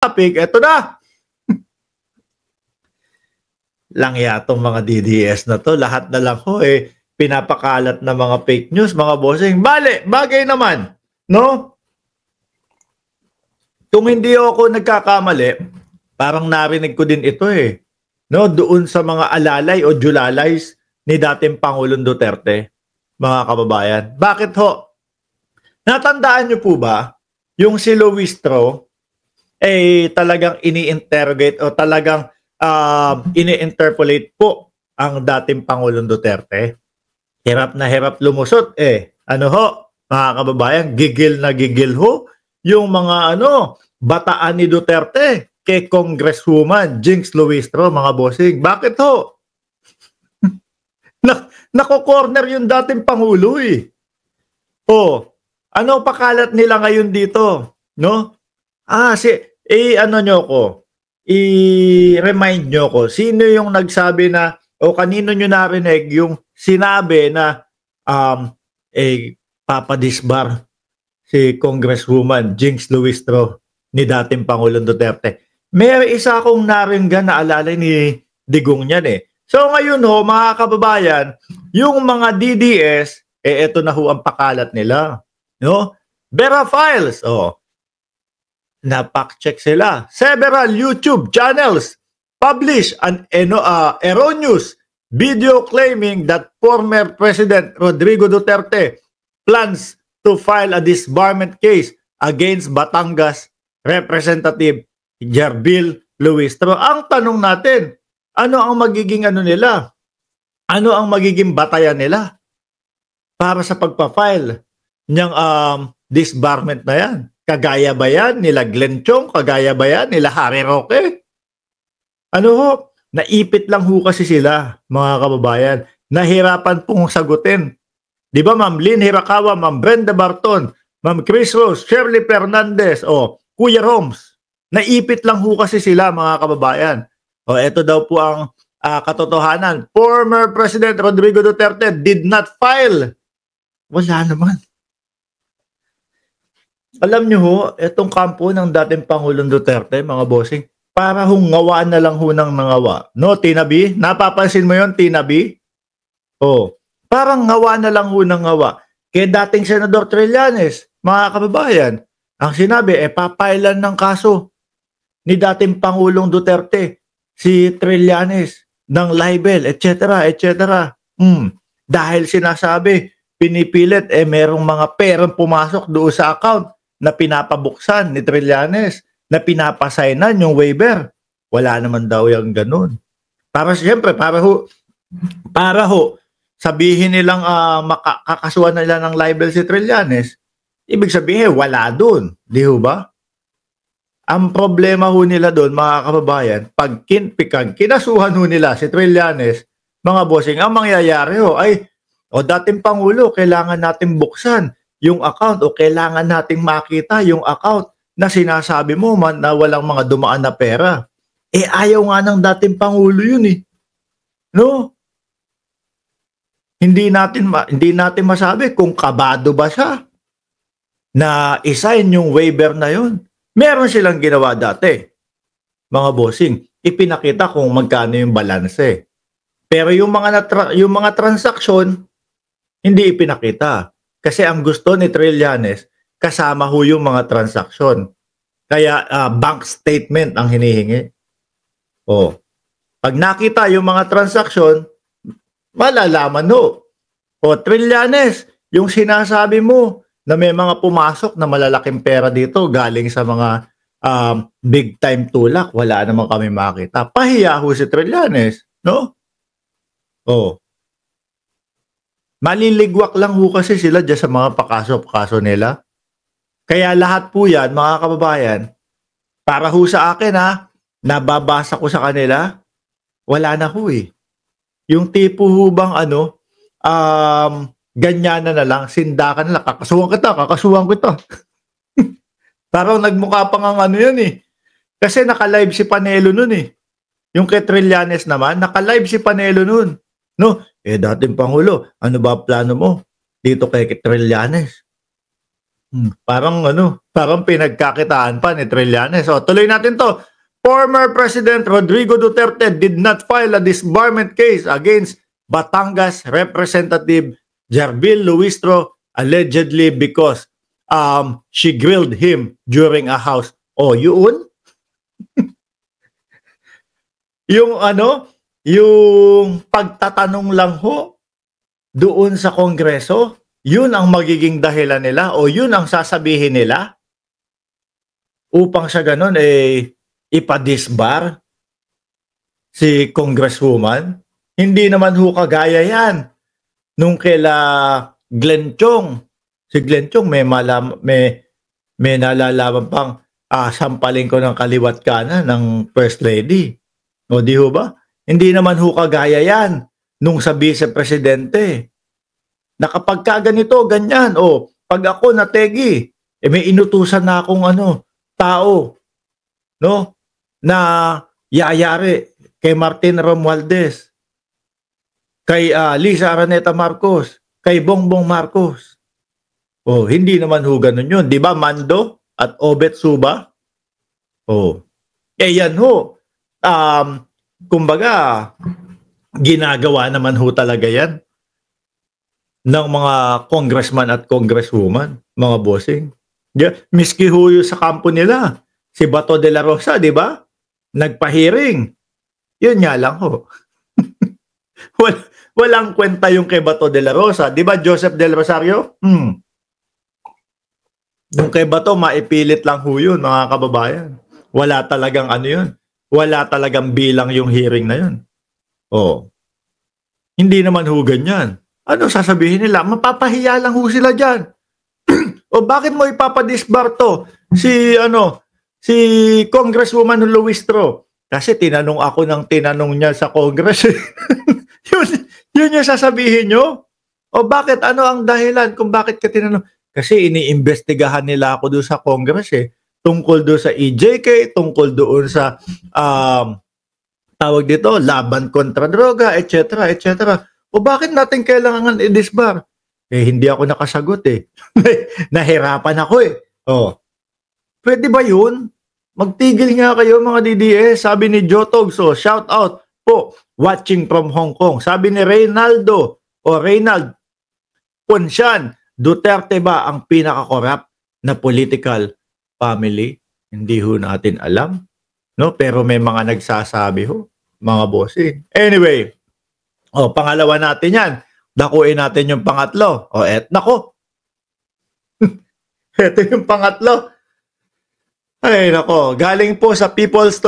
topic, eto na. Langya tong mga DDS na to. Lahat na lang ho pinapakalat na mga fake news, mga bossing. Bagay naman, no? Kung hindi ako nagkakamali, parang narinig ko din ito no, doon sa mga alalay o julalays ni dating Pangulong Duterte, mga kababayan. Bakit ho? Natandaan niyo po ba yung si Luistro talagang ini-interrogate o talagang ini-interpolate po ang dating Pangulong Duterte? Hirap na hirap lumusot Ano ho, mga kababayan, gigil na gigil ho yung mga bataan ni Duterte kay Congresswoman Jinx Luistro, mga bossing. Bakit ho? Nako-corner yung dating Pangulo ano pakalat nila ngayon dito? No? I-remind nyo ko, sino yung nagsabi na, o kanino nyo narinig yung sinabi na papadisbar si Congresswoman Jinx Luistro ni dating Pangulong Duterte. May isa akong naringgan na alalay ni Digong niyan So ngayon ho, mga kababayan, yung mga DDS, eto na ho ang pakalat nila. No? Vera Files, na-fact-check sila. Several YouTube channels publish an erroneous video claiming that former President Rodrigo Duterte plans to file a disbarment case against Batangas Representative Jerbil Luistro. Ang tanong natin, ano ang magiging nila? Ano ang magiging batayan nila para sa pagpa-file niyang disbarment na yan? Kagaya ba yan nila Glenn Chong? Kagaya ba yan nila Harry Roque? Naipit lang ho kasi sila, mga kababayan. Nahirapan pong sagutin. Di ba, Ma'am Lynn Hirakawa, Ma'am Brenda Barton, Ma'am Chris Rose, Shirley Fernandez, Kuya Roms. Naipit lang ho kasi sila, mga kababayan. Ito daw po ang katotohanan. Former President Rodrigo Duterte did not file. Wala naman. Alam nyo ho, itong kampo ng dating Pangulong Duterte, mga bossing, para ngawa na lang ho ng nangawa. No, Tina B? Napapansin mo yon, Tina B? Parang ngawa na lang ho ng ngawa. Kaya dating Senador Trillanes, mga kababayan, ang sinabi, papailan ng kaso ni dating Pangulong Duterte, si Trillanes, ng libel, etc., etc. Dahil sinasabi, pinipilit, merong mga perang pumasok doon sa account na pinapabuksan ni Trillanes, na pinapasaynan yung waiver. Wala naman daw yung ganun. Siyempre, para ho, sabihin nilang kakasuhan nila ng libel si Trillanes, ibig sabihin, wala dun. Di ho ba? Ang problema ho nila doon, mga kababayan, pag kinasuhan ho nila si Trillanes, mga bossing, ang mangyayari ho ay, dating Pangulo, kailangan natin buksan yung account o kailangan nating makita yung account na sinasabi mo man na walang mga dumaan na pera. Ayaw nga ng dating Pangulo yun No? Hindi natin masabi kung kabado ba siya na isign yung waiver na yun. Meron silang ginawa dati, mga bossing. Ipinakita kung magkano yung balanse. Pero yung mga transaksyon, hindi ipinakita. Kasi ang gusto ni Trillanes, kasama ho yung mga transaksyon. Kaya bank statement ang hinihingi. Pag nakita yung mga transaksyon, malalaman ho. Trillanes, yung sinasabi mo na may mga pumasok na malalaking pera dito galing sa mga big time tulak, wala naman kami makita. Pahiya ho si Trillanes, no? Maliligwak lang ho kasi sila dyan sa mga pakaso nila. Kaya lahat po yan, mga kababayan, para ho sa akin nababasa ko sa kanila, wala na ho Yung tipo ho bang ganyan na lang, sindakan na lang, kakasuhan kita. Parang nagmukha pang ang yan Kasi naka-live si Panelo nun Yung kay Trillanes naman, naka-live si Panelo nun. No? Dating Pangulo, ano ba plano mo dito kay Trillanes? Parang pinagkakitaan pa ni Trillanes. So, tuloy natin to. Former President Rodrigo Duterte did not file a disbarment case against Batangas Representative Jarbil Luistro allegedly because she grilled him during a house. Oh, yun? yung pagtatanong lang ho doon sa Kongreso, yun ang magiging dahilan nila o yun ang sasabihin nila upang sa ganun ipadisbar si Congresswoman. Hindi naman ho kagaya yan nung kaila Glenn Chong. Si Glenn Chong may nalalaman pang sampaling ko ng kaliwat kanan ng First Lady. O di ho ba? Hindi naman ho kagaya yan nung sa Vice Presidente. Na kapag ganito, ganyan, pag ako nategi, may inutusan na akong tao, no? Na yayari kay Martin Romualdez, kay Lisa Araneta Marcos, kay Bongbong Marcos. Hindi naman ho ganun yun. Di ba, Mando at Obet Suba? Yan ho. Kumbaga, ginagawa naman ho talaga yan ng mga congressman at congresswoman, mga bossing. Miski ho yung sa kampo nila, si Bato de la Rosa, di ba? Nagpahiring. Yun nga lang ho. Walang kwenta yung kay Bato de la Rosa. Di ba, Joseph Del Rosario? Yung kay Bato, maipilit lang ho yun, mga kababayan. Wala talagang yun. Wala talagang bilang yung hearing na yun. Hindi naman ho ganyan. Ano sasabihin nila? Mapapahiya lang ho sila dyan. Bakit mo ipapadisbar to? Si Congresswoman Luistro. Kasi tinanong ako ng tinanong niya sa Congress. yun yung sasabihin nyo? Bakit? Ano ang dahilan kung bakit ka tinanong? Kasi iniimbestigahan nila ako doon sa Congress tungkol doon sa EJK, tungkol doon sa tawag dito, laban kontra droga, etc., etc. Bakit natin kailangan i-disbar? Hindi ako nakasagot Nahirapan ako Pwede ba yun? Magtigil nga kayo mga DDS, sabi ni Jotog. So, shout out po, watching from Hong Kong. Sabi ni Reynald Ponsian, Duterte ba ang pinaka-corrupt na political family? Hindi ho natin alam. No? Pero may mga nagsasabi ho, mga bossing. Anyway, pangalawa natin yan. Dakuin natin yung pangatlo. Nako. Ito yung pangatlo. Ay, nako. Galing po sa People's